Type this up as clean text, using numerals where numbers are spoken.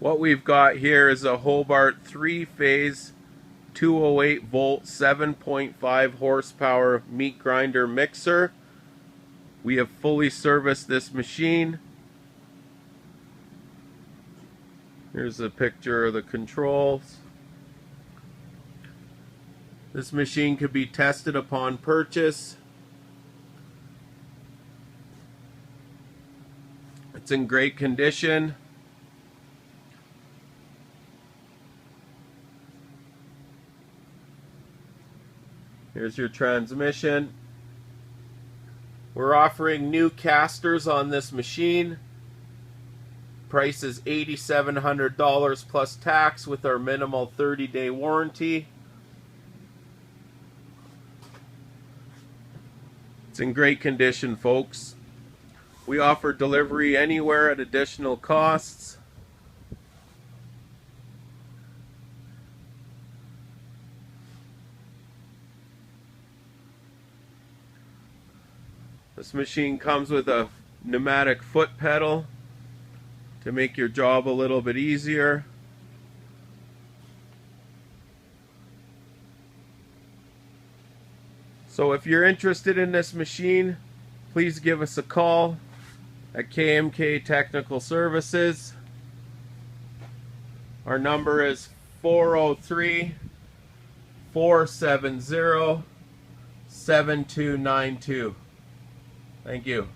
What we've got here is a Hobart 3-phase 208 volt 7.5 horsepower meat grinder mixer. We have fully serviced this machine. Here's a picture of the controls. This machine could be tested upon purchase. It's in great condition. Here's your transmission. We're offering new casters on this machine. Price is $8,700 plus tax with our minimal 30-day warranty. It's in great condition, folks. We offer delivery anywhere at additional costs. This machine comes with a pneumatic foot pedal to make your job a little bit easier. So if you're interested in this machine, please give us a call at KMK Technical Services. Our number is 403-470-7292. Thank you.